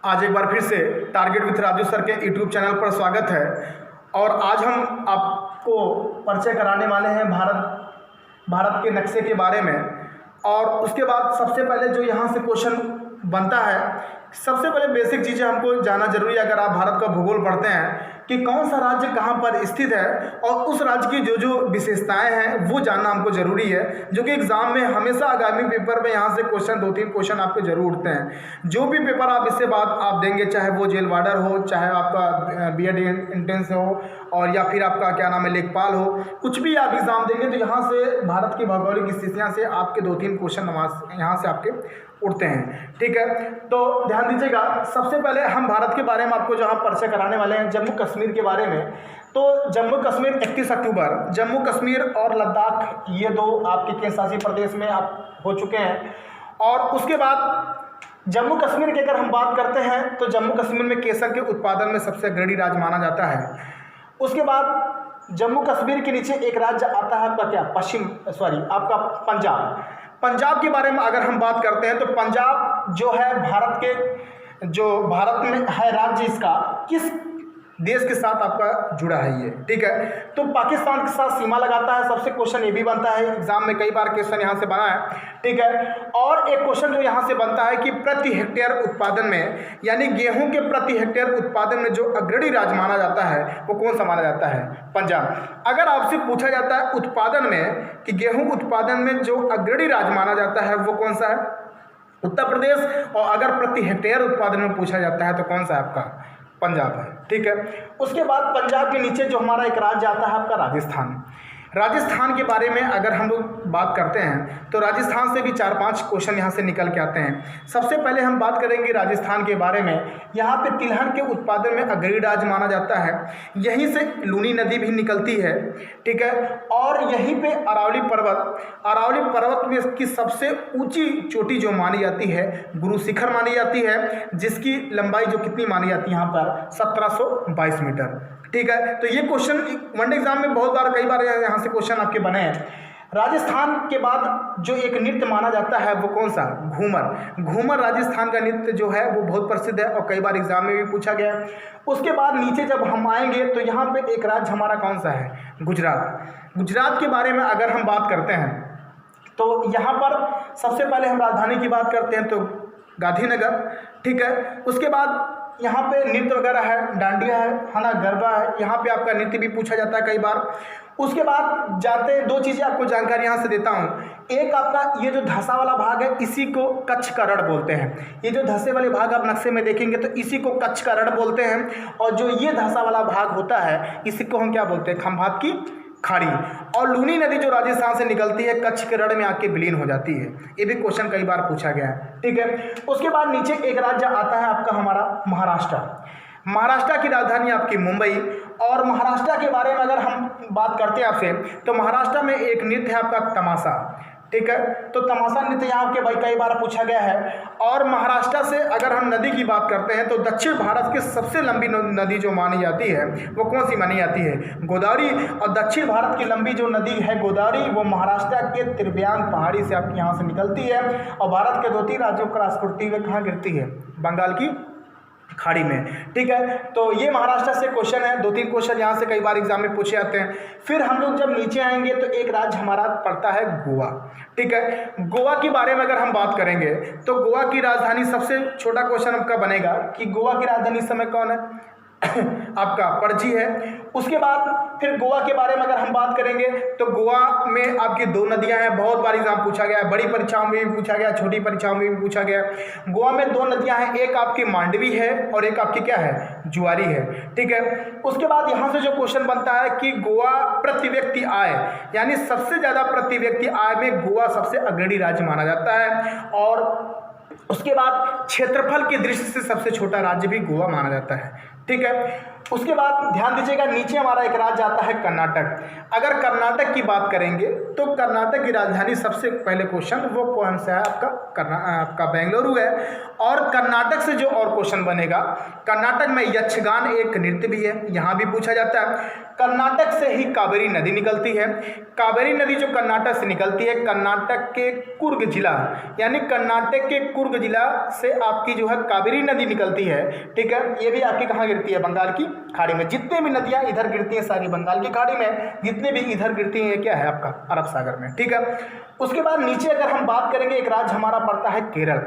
आज एक बार फिर से टारगेट विथ राजू सर के यूट्यूब चैनल पर स्वागत है। और आज हम आपको परिचय कराने वाले हैं भारत के नक्शे के बारे में। और उसके बाद सबसे पहले जो यहाँ से क्वेश्चन बनता है, सबसे पहले बेसिक चीज़ें हमको जानना जरूरी है अगर आप भारत का भूगोल पढ़ते हैं कि कौन सा राज्य कहाँ पर स्थित है और उस राज्य की जो जो विशेषताएं हैं वो जानना हमको ज़रूरी है, जो कि एग्ज़ाम में हमेशा आगामी पेपर में यहाँ से क्वेश्चन 2-3 क्वेश्चन आपके जरूर उठते हैं। जो भी पेपर आप इससे बाद आप देंगे, चाहे वो जेल वार्डर हो, चाहे आपका बीएड एंट्रेंस हो और या फिर आपका क्या नाम है लेखपाल हो, कुछ भी आप एग्ज़ाम देंगे तो यहाँ से भारत की भौगोलिक स्थितियाँ से आपके 2-3 क्वेश्चन यहाँ से आपके उठते हैं। ठीक है, तो ध्यान दीजिएगा। सबसे पहले हम भारत के बारे में आपको जहाँ परिचय कराने वाले हैं जम्मू कश्मीर के बारे में। तो जम्मू कश्मीर 31 अक्टूबर जम्मू कश्मीर और लद्दाख ये दो आपके केंद्र शासित प्रदेश में आप हो चुके हैं। और उसके बाद जम्मू कश्मीर की अगर हम बात करते हैं तो जम्मू कश्मीर में केसर के उत्पादन में सबसे अग्रणी राज्य माना जाता है। उसके बाद जम्मू कश्मीर के नीचे एक राज्य आता है आपका क्या आपका पंजाब के बारे में अगर हम बात करते हैं तो पंजाब जो है भारत में है राज्य, इसका किस देश के साथ आपका जुड़ा है ये। ठीक है, तो पाकिस्तान के साथ सीमा लगाता है। सबसे क्वेश्चन ये भी बनता है एग्जाम में, कई बार क्वेश्चन यहाँ से बना है। ठीक है, और एक क्वेश्चन जो यहाँ से बनता है कि प्रति हेक्टेयर उत्पादन में, यानी गेहूं के प्रति हेक्टेयर उत्पादन में जो अग्रणी राज्य माना जाता है वो कौन सा माना जाता है? पंजाब। अगर आपसे पूछा जाता है उत्पादन में कि गेहूं उत्पादन में जो अग्रणी राज्य माना जाता है वो कौन सा है? उत्तर प्रदेश। और अगर प्रति हेक्टेयर उत्पादन में पूछा जाता है तो कौन सा है आपका? पंजाब है। ठीक है, उसके बाद पंजाब के नीचे जो हमारा एक राज्य आता है आपका राजस्थान। राजस्थान के बारे में अगर हम लोग बात करते हैं तो राजस्थान से भी 4-5 क्वेश्चन यहाँ से निकल के आते हैं। सबसे पहले हम बात करेंगे राजस्थान के बारे में। यहाँ पे तिलहन के उत्पादन में अग्रणी राज्य माना जाता है। यहीं से लूनी नदी भी निकलती है। ठीक है, और यहीं पे अरावली पर्वत में की सबसे ऊंची चोटी जो मानी जाती है गुरु शिखर मानी जाती है, जिसकी लंबाई जो कितनी मानी जाती है यहाँ पर 1722 मीटर। ठीक है, तो ये क्वेश्चन वनडे एग्जाम में कई बार यहाँ से क्वेश्चन आपके बने हैं। राजस्थान के बाद जो एक नृत्य माना जाता है वो कौन सा? घूमर राजस्थान का नृत्य जो है वो बहुत प्रसिद्ध है और कई बार एग्जाम में भी पूछा गया है। उसके बाद नीचे जब हम आएंगे तो यहाँ पे एक राज्य हमारा कौन सा है? गुजरात के बारे में अगर हम बात करते हैं तो यहाँ पर सबसे पहले हम राजधानी की बात करते हैं तो गांधीनगर। ठीक है, उसके बाद यहाँ पे नृत्य वगैरह है, डांडिया है ना, गरबा है। यहाँ पे आपका नृत्य भी पूछा जाता है कई बार। उसके बाद जाते हैं, 2 चीज़ें आपको जानकारी यहाँ से देता हूँ। एक आपका ये जो धंसा वाला भाग है इसी को कच्छ का रण बोलते हैं। ये जो धंसे वाले भाग आप नक्शे में देखेंगे तो इसी को कच्छ का रण बोलते हैं। और जो ये धंसा वाला भाग होता है इसी को हम क्या बोलते हैं? खंभात की खाड़ी। और लूनी नदी जो राजस्थान से निकलती है कच्छ के रण में आके विलीन हो जाती है। ये भी क्वेश्चन कई बार पूछा गया है। ठीक है, उसके बाद नीचे एक राज्य आता है आपका हमारा महाराष्ट्र की राजधानी आपकी मुंबई। और महाराष्ट्र के बारे में अगर हम बात करते हैं आपसे तो महाराष्ट्र में एक नृत्य है आपका तमाशा। ठीक है, तो तमाशा नृत्य यहाँ के भाई कई बार पूछा गया है। और महाराष्ट्र से अगर हम नदी की बात करते हैं तो दक्षिण भारत की सबसे लंबी नदी जो मानी जाती है वो कौन सी मानी जाती है? गोदावरी। और दक्षिण भारत की लंबी जो नदी है गोदावरी वो महाराष्ट्र के त्रिव्यांग पहाड़ी से आपके यहाँ से निकलती है और भारत के 2-3 राज्यों को क्रॉस करती हुए कहाँ गिरती है? बंगाल की खाड़ी में। ठीक है, तो ये महाराष्ट्र से क्वेश्चन है। 2-3 क्वेश्चन यहाँ से कई बार एग्जाम में पूछे जाते हैं। फिर हम लोग जब नीचे आएंगे तो एक राज्य हमारा पड़ता है गोवा। ठीक है, गोवा के बारे में अगर हम बात करेंगे तो गोवा की राजधानी, सबसे छोटा क्वेश्चन आपका बनेगा कि गोवा की राजधानी इस समय कौन है? आपका पणजी है। उसके बाद फिर गोवा के बारे में अगर हम बात करेंगे तो गोवा में आपकी 2 नदियां हैं। बहुत बार एग्जाम पूछा गया है, बड़ी परीक्षाओं में भी पूछा गया, छोटी परीक्षाओं में भी पूछा गया। गोवा में 2 नदियां हैं, एक आपकी मांडवी है और एक आपकी क्या है? जुआरी है। ठीक है, उसके बाद यहाँ से जो क्वेश्चन बनता है कि गोवा प्रति व्यक्ति आय, यानी सबसे ज़्यादा प्रति व्यक्ति आय में गोवा सबसे अग्रणी राज्य माना जाता है। और उसके बाद क्षेत्रफल की दृष्टि से सबसे छोटा राज्य भी गोवा माना जाता है। ठीक है। उसके बाद ध्यान दीजिएगा, नीचे हमारा एक राज्य आता है कर्नाटक। अगर कर्नाटक की बात करेंगे तो कर्नाटक की राजधानी सबसे पहले क्वेश्चन वो कौन सा है आपका बेंगलुरु है। और कर्नाटक से जो और क्वेश्चन बनेगा, कर्नाटक में यक्षगान एक नृत्य भी है, यहाँ भी पूछा जाता है। कर्नाटक से ही कावेरी नदी निकलती है। कावेरी नदी जो कर्नाटक से निकलती है, कर्नाटक के कुर्ग जिला यानी कर्नाटक के कुर्ग जिला से आपकी जो है कावेरी नदी निकलती है, ठीक है। ये भी आपकी कहाँ गिरती है? बंगाल की खाड़ी में। जितने भी नदियाँ इधर गिरती हैं सारी बंगाल की खाड़ी में, जितने भी इधर गिरती हैं क्या है आपका अरब सागर में, ठीक है। उसके बाद नीचे अगर हम बात करेंगे, एक राज्य हमारा पड़ता है केरल।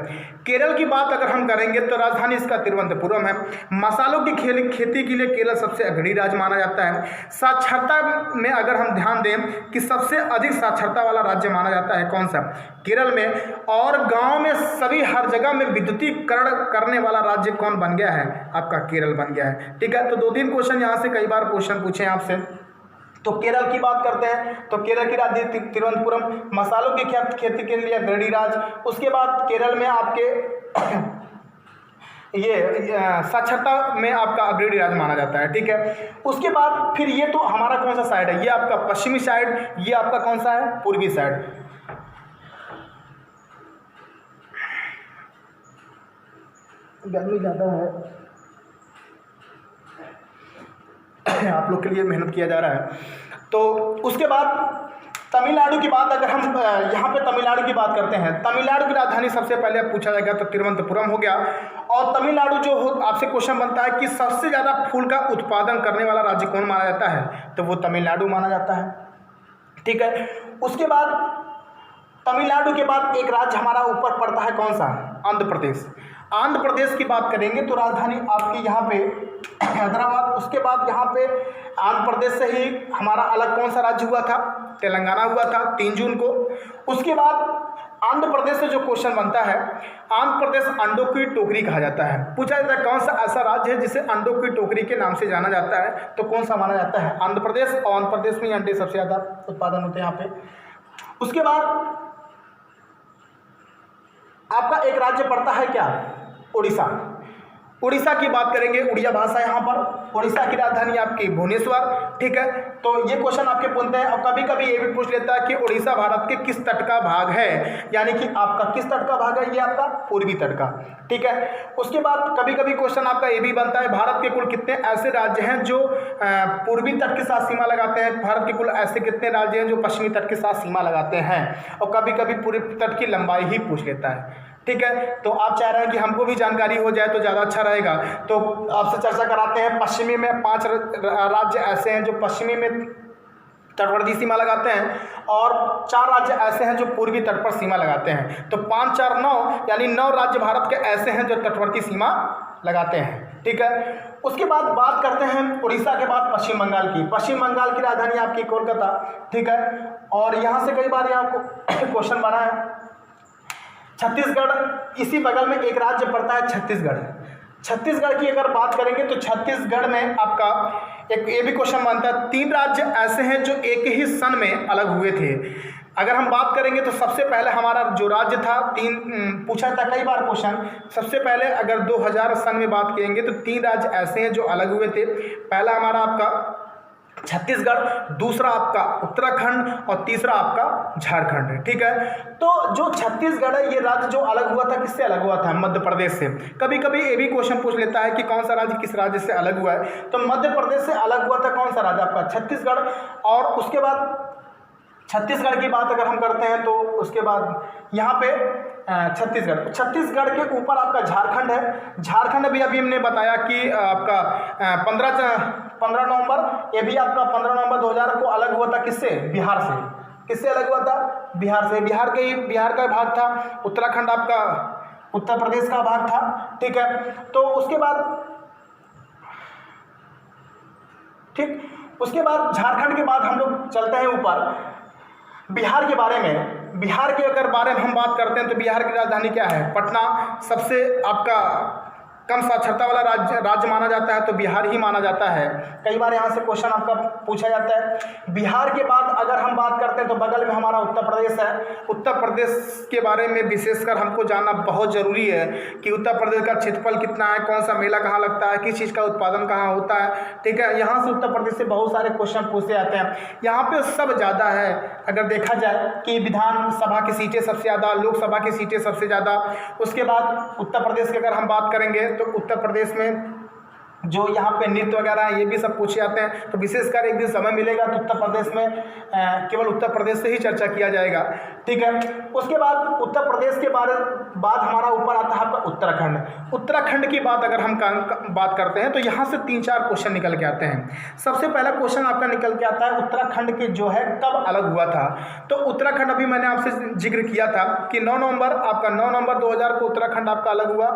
केरल की बात अगर हम करेंगे तो राजधानी इसका तिरुवनंतपुरम है। मसालों की खेती के लिए केरल सबसे अग्रणी राज्य माना जाता है। साक्षरता में अगर हम ध्यान दें कि सबसे अधिक साक्षरता वाला राज्य माना जाता है कौन सा? केरल में। और गांव में सभी हर जगह में विद्युतीकरण करने वाला राज्य कौन बन गया है? आपका केरल बन गया है, ठीक है। तो 2-3 क्वेश्चन यहाँ से कई बार क्वेश्चन पूछे आपसे। तो केरल की बात करते हैं तो केरल की राजधानी तिरुवनंतपुरम, मसालों की खेती के लिए अग्रणी राज्य। उसके बाद केरल में आपके ये साक्षरता में आपका अग्रणी राज्य माना जाता है, ठीक है। उसके बाद फिर ये तो हमारा कौन सा साइड है? ये आपका पश्चिमी साइड, ये आपका कौन सा है? पूर्वी साइड। गर्मी ज़्यादा है, आप लोग के लिए मेहनत किया जा रहा है। तो उसके बाद तमिलनाडु की बात अगर हम यहाँ पे तमिलनाडु की बात करते हैं, तमिलनाडु की राजधानी सबसे पहले पूछा जाएगा तो तिरुवनंतपुरम हो गया। और तमिलनाडु जो हो आपसे क्वेश्चन बनता है कि सबसे ज़्यादा फूल का उत्पादन करने वाला राज्य कौन माना जाता है? तो वो तमिलनाडु माना जाता है, ठीक है। उसके बाद तमिलनाडु के बाद एक राज्य हमारा ऊपर पड़ता है कौन सा? आंध्र प्रदेश। आंध्र प्रदेश की बात करेंगे तो राजधानी आपकी यहाँ पे हैदराबाद। उसके बाद यहाँ पे आंध्र प्रदेश से ही हमारा अलग कौन सा राज्य हुआ था? तेलंगाना हुआ था 3 जून को। उसके बाद आंध्र प्रदेश से जो क्वेश्चन बनता है, आंध्र प्रदेश अंडों की टोकरी कहा जाता है। पूछा जाता है कौन सा ऐसा राज्य है जिसे अंडों की टोकरी के नाम से जाना जाता है? तो कौन सा माना जाता है? आंध्र प्रदेश। और आंध्र प्रदेश में अंडे सबसे ज़्यादा उत्पादन होते हैं यहाँ पे। उसके बाद आपका एक राज्य पड़ता है क्या? उड़ीसा। उड़ीसा की बात करेंगे, उड़िया भाषा यहाँ पर। उड़ीसा की राजधानी आपकी भुवनेश्वर, ठीक है। तो ये क्वेश्चन आपके पूछते हैं। और कभी कभी ये भी पूछ लेता है कि उड़ीसा भारत के किस तट का भाग है, यानी कि आपका किस तट का भाग है? ये आपका पूर्वी तट का, ठीक है। उसके बाद कभी कभी क्वेश्चन आपका ये भी बनता है, भारत के कुल कितने ऐसे राज्य हैं जो पूर्वी तट के साथ सीमा लगाते हैं? भारत के कुल ऐसे कितने राज्य हैं जो पश्चिमी तट के साथ सीमा लगाते हैं? और कभी कभी पूर्वी तट की लंबाई ही पूछ लेता है, ठीक है। तो आप चाह रहे हैं कि हमको भी जानकारी हो जाए तो ज़्यादा अच्छा रहेगा, तो आपसे चर्चा कराते हैं। पश्चिमी में 5 राज्य ऐसे हैं जो पश्चिमी में तटवर्ती सीमा लगाते हैं, और 4 राज्य ऐसे हैं जो पूर्वी तट पर सीमा लगाते हैं। तो 5, 4, 9 यानी 9 राज्य भारत के ऐसे हैं जो तटवर्ती सीमा लगाते हैं, ठीक है। उसके बाद बात करते हैं उड़ीसा के बाद पश्चिम बंगाल की। पश्चिम बंगाल की राजधानी आपकी कोलकाता, ठीक है। और यहाँ से कई बार यहाँ क्वेश्चन बना है। छत्तीसगढ़, इसी बगल में एक राज्य पड़ता है छत्तीसगढ़। छत्तीसगढ़ की अगर बात करेंगे तो छत्तीसगढ़ में आपका एक ये भी क्वेश्चन बनता है, 3 राज्य ऐसे हैं जो एक ही सन में अलग हुए थे। अगर हम बात करेंगे तो सबसे पहले हमारा जो राज्य था, 3 पूछा था कई बार क्वेश्चन। सबसे पहले अगर 2000 सन में बात करेंगे तो 3 राज्य ऐसे हैं जो अलग हुए थे। पहला हमारा आपका छत्तीसगढ़, दूसरा आपका उत्तराखंड और तीसरा आपका झारखंड है, ठीक है। तो जो छत्तीसगढ़ है ये राज्य जो अलग हुआ था, किससे अलग हुआ था? मध्य प्रदेश से। कभी कभी ये भी क्वेश्चन पूछ लेता है कि कौन सा राज्य किस राज्य से अलग हुआ है? तो मध्य प्रदेश से अलग हुआ था कौन सा राज्य? आपका छत्तीसगढ़। और उसके बाद छत्तीसगढ़ की बात अगर हम करते हैं तो उसके बाद यहाँ पे छत्तीसगढ़ के ऊपर आपका झारखंड है। झारखंड भी अभी हमने बताया कि आपका 15 नवंबर, ये भी आपका 15 नवंबर 2000 को अलग हुआ था। किससे? बिहार से। किससे अलग हुआ था? बिहार से। बिहार का भाग था। उत्तराखंड आपका उत्तर प्रदेश का भाग था, ठीक है। तो उसके बाद ठीक, उसके बाद झारखंड के बाद हम लोग चलते हैं ऊपर बिहार के बारे में। बिहार के अगर बारे में हम बात करते हैं तो बिहार की राजधानी क्या है? पटना। सबसे आपका कम साक्षरता वाला राज्य माना जाता है तो बिहार ही माना जाता है। कई बार यहाँ से क्वेश्चन आपका पूछा जाता है। बिहार के बाद अगर हम बात करते हैं तो बगल में हमारा उत्तर प्रदेश है। उत्तर प्रदेश के बारे में विशेषकर हमको जानना बहुत ज़रूरी है कि उत्तर प्रदेश का क्षेत्रफल कितना है, कौन सा मेला कहाँ लगता है, किस चीज़ का उत्पादन कहाँ होता है। ठीक है, यहाँ से उत्तर प्रदेश से बहुत सारे क्वेश्चन पूछे जाते हैं। यहाँ पे सब ज़्यादा है, अगर देखा जाए कि विधानसभा की सीटें सबसे ज़्यादा, लोकसभा की सीटें सबसे ज़्यादा। उसके बाद उत्तर प्रदेश की अगर हम बात करेंगे तो उत्तर प्रदेश में जो यहाँ पे नृत्य वगैरह है ये भी सब पूछे जाते हैं। तो विशेषकर एक दिन समय मिलेगा तो उत्तर प्रदेश में केवल उत्तर प्रदेश से ही चर्चा किया जाएगा। ठीक है, उसके बाद उत्तर प्रदेश के बाद हमारा ऊपर आता है आपका उत्तराखंड। उत्तराखंड की बात अगर हम बात करते हैं तो यहाँ से 3-4 क्वेश्चन निकल के आते हैं। सबसे पहला क्वेश्चन आपका निकल के आता है उत्तराखंड के जो है कब अलग हुआ था। तो उत्तराखंड अभी मैंने आपसे जिक्र किया था कि 9 नवंबर 2000 को उत्तराखंड आपका अलग हुआ।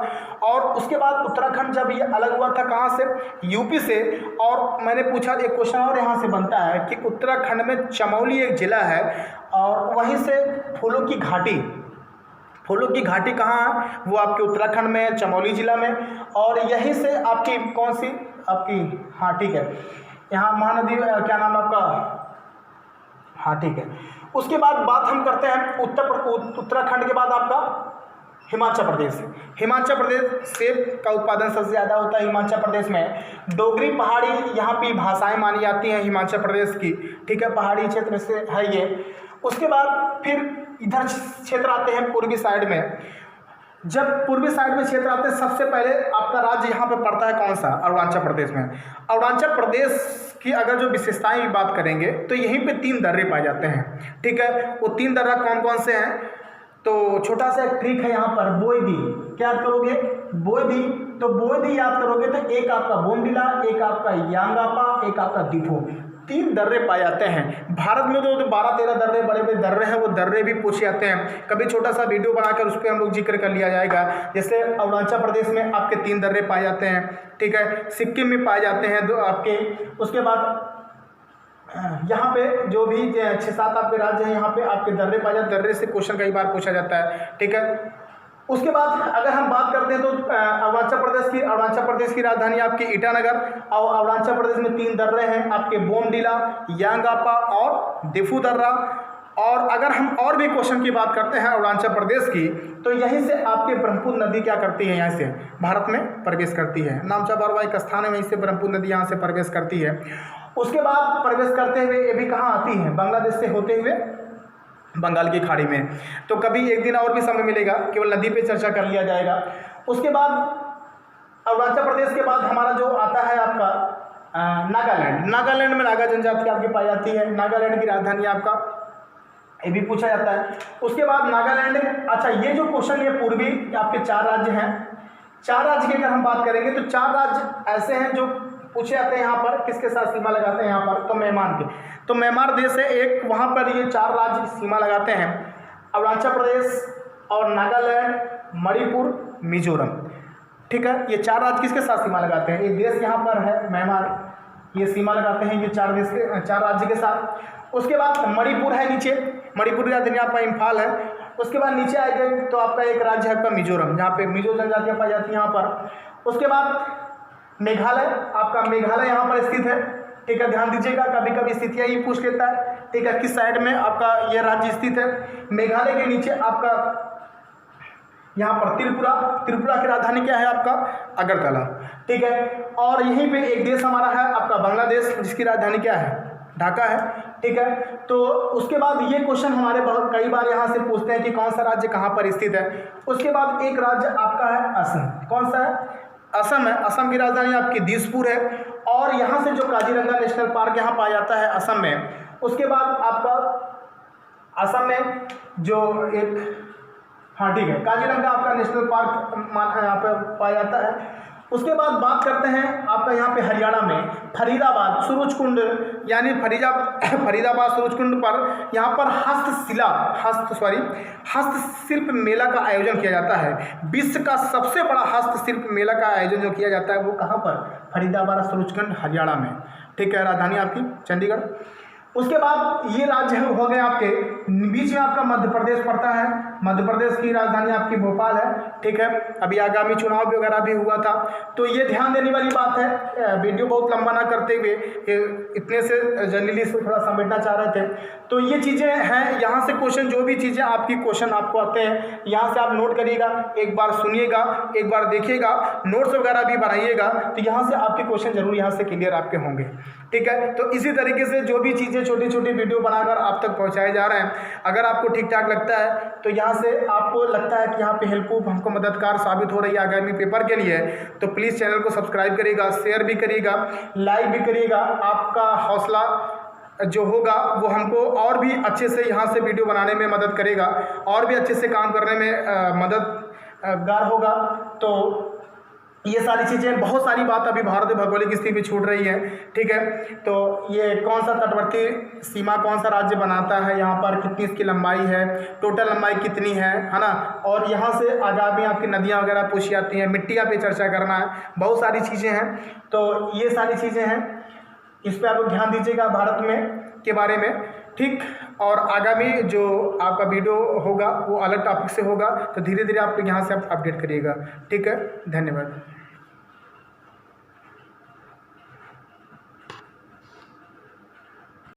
और उसके बाद उत्तराखंड जब ये अलग हुआ था कहाँ से, यूपी से। और मैंने पूछा एक क्वेश्चन और यहाँ से बनता है कि उत्तराखंड में चमोली एक जिला है और वहीं से फूलों की घाटी कहाँ है, वो आपके उत्तराखंड में, चमोली जिला में। और यहीं से आपकी कौन सी आपकी, हाँ ठीक है, यहाँ महानदी क्या नाम आपका, हाँ ठीक है। उसके बाद बात हम करते हैं उत्तराखंड के बाद आपका हिमाचल प्रदेश। सेब का उत्पादन सबसे ज़्यादा होता है हिमाचल प्रदेश में। डोगरी पहाड़ी यहाँ की भाषाएं मानी जाती हैं हिमाचल प्रदेश की। ठीक है, पहाड़ी क्षेत्र से है ये। उसके बाद फिर इधर क्षेत्र आते हैं पूर्वी साइड में। जब पूर्वी साइड में क्षेत्र आते हैं सबसे पहले आपका राज्य यहाँ पे पड़ता है कौन सा, अरुणाचल प्रदेश में। अरुणाचल प्रदेश की अगर जो विशेषताएं की बात करेंगे तो यहीं पे 3 दर्रे पाए जाते हैं। ठीक है, वो 3 दर्रा कौन कौन से हैं, तो छोटा सा एक ट्रिक है यहाँ पर, बोयदी। क्या याद करोगे, बोयदी। तो बोयदी याद करोगे तो एक आपका बोमडिला, एक आपका यांगापा, एक आपका दिफो, 3 दर्रे पाए जाते हैं। भारत में तो 12-13 दर्रे बड़े बड़े दर्रे हैं, वो दर्रे भी पूछे जाते हैं। कभी छोटा सा वीडियो बनाकर उस पर हम लोग जिक्र कर लिया जाएगा। जैसे अरुणाचल प्रदेश में आपके 3 दर्रे पाए जाते हैं। ठीक है, सिक्किम में पाए जाते हैं 2 आपके। उसके बाद यहाँ पे जो भी 6-7 आपके राज्य हैं यहाँ पे आपके दर्रे पाए जाते, दर्रे से क्वेश्चन कई बार पूछा जाता है। ठीक है, उसके बाद अगर हम बात करते हैं तो अरुणाचल प्रदेश की राजधानी आपकी ईटानगर। और अरुणाचल प्रदेश में 3 दर्रे हैं आपके, बोमडिला, यांगापा और दिफू दर्रा। और अगर हम और भी क्वेश्चन की बात करते हैं अरुणाचल प्रदेश की तो यहीं से आपके ब्रह्मपुत्र नदी क्या करती है, यहाँ से भारत में प्रवेश करती है। नामचा बरवा एक स्थान है, वहीं से ब्रह्मपुत्र नदी यहाँ से प्रवेश करती है। उसके बाद प्रवेश करते हुए ये भी कहाँ आती है, बांग्लादेश से होते हुए बंगाल की खाड़ी में। तो कभी एक दिन और भी समय मिलेगा, केवल नदी पे चर्चा कर लिया जाएगा। उसके बाद अरुणाचल प्रदेश के बाद हमारा जो आता है आपका नागालैंड में नागा जनजाति आपकी पाई जाती है। नागालैंड की राजधानी आपका, ये भी पूछा जाता है। उसके बाद नागालैंड, अच्छा ये जो क्वेश्चन ये पूर्वी आपके 4 राज्य हैं। 4 राज्य की अगर हम बात करेंगे तो 4 राज्य ऐसे हैं जो पूछे जाते हैं यहाँ पर, किसके साथ सीमा लगाते हैं यहाँ पर, तो म्यांमार के। तो म्यांमार देश है एक, वहाँ पर ये 4 राज्य सीमा लगाते हैं, अरुणाचल प्रदेश और नागालैंड, मणिपुर, मिजोरम। ठीक है, ये 4 राज्य किसके साथ सीमा लगाते हैं, एक देश यहाँ पर है म्यांमार, ये सीमा लगाते हैं ये 4 राज्य के साथ। उसके बाद मणिपुर है नीचे, मणिपुर की राजधानी आपका इम्फाल है। उसके बाद नीचे आएंगे तो आपका एक राज्य है आपका मिजोरम, जहाँ पे मिजो जनजातियाँ पाई जाती हैं यहाँ पर। उसके बाद मेघालय, आपका मेघालय यहाँ पर स्थित है। ठीक है, ध्यान दीजिएगा, कभी कभी स्थितियाँ ही पूछ लेता है। ठीक है, किस साइड में आपका ये राज्य स्थित है। मेघालय के नीचे आपका यहाँ पर त्रिपुरा की राजधानी क्या है आपका, अगरतला। ठीक है, और यहीं पे एक देश हमारा है आपका बांग्लादेश, जिसकी राजधानी क्या है, ढाका है। ठीक है, तो उसके बाद ये क्वेश्चन हमारे बहुत कई बार यहाँ से पूछते हैं कि कौन सा राज्य कहाँ पर स्थित है। उसके बाद एक राज्य आपका है असम, कौन सा है, असम है। असम की राजधानी आपकी दिसपुर है। और यहाँ से जो काजीरंगा नेशनल पार्क यहाँ पाया जाता है असम में। उसके बाद आपका असम में जो एक, हाँ ठीक है, काजीरंगा आपका नेशनल पार्क यहाँ पर पाया जाता है। उसके बाद करते हैं आपका यहाँ पे हरियाणा में फरीदाबाद सूरजकुंड, यानी फरीदाबाद सूरजकुंड पर यहाँ पर हस्तशिल्प मेला का आयोजन किया जाता है। विश्व का सबसे बड़ा हस्तशिल्प मेला का आयोजन जो किया जाता है वो कहाँ पर, फरीदाबाद सूरजकुंड हरियाणा में। ठीक है, राजधानी आपकी चंडीगढ़। उसके बाद ये राज्य हो गए आपके, बीच में आपका मध्य प्रदेश पड़ता है। मध्य प्रदेश की राजधानी आपकी भोपाल है, ठीक है। अभी आगामी चुनाव वगैरह भी हुआ था, तो ये ध्यान देने वाली बात है। वीडियो बहुत लंबा ना करते हुए इतने से जल्दी से थोड़ा समेटना चाह रहे थे। तो ये चीज़ें हैं, यहाँ से क्वेश्चन जो भी चीज़ें आपकी क्वेश्चन आपको आते हैं यहाँ से आप नोट करिएगा, एक बार सुनिएगा, एक बार देखिएगा, नोट्स वगैरह भी बनाइएगा, तो यहाँ से आपके क्वेश्चन जरूर यहाँ से क्लियर आपके होंगे, ठीक है। तो इसी तरीके से जो भी चीज़ें छोटी छोटी वीडियो बनाकर आप तक पहुँचाए जा रहे हैं, अगर आपको ठीक ठाक लगता है तो यहाँ से आपको लगता है कि यहाँ पे हेल्पफुल हमको मददगार साबित हो रही है आगामी पेपर के लिए, तो प्लीज़ चैनल को सब्सक्राइब करिएगा, शेयर भी करिएगा, लाइक भी करिएगा। आपका हौसला जो होगा वो हमको और भी अच्छे से यहाँ से वीडियो बनाने में मदद करेगा, और भी अच्छे से काम करने में मददगार होगा। तो ये सारी चीज़ें, बहुत सारी बात अभी भारत भौगोलिक स्थिति पे छूट रही है, ठीक है। तो ये कौन सा तटवर्ती सीमा कौन सा राज्य बनाता है, यहाँ पर कितनी इसकी लंबाई है, टोटल लंबाई कितनी है ना, और यहाँ से आगामी आपकी नदियाँ वगैरह पूछी जाती हैं, मिट्टियाँ पे चर्चा करना है, बहुत सारी चीज़ें हैं। तो ये सारी चीज़ें हैं, इस पर आप ध्यान दीजिएगा भारत में के बारे में, ठीक। और आगामी जो आपका वीडियो होगा वो अलग टॉपिक से होगा, तो धीरे धीरे आप यहाँ से आप अपडेट करिएगा, ठीक है। धन्यवाद।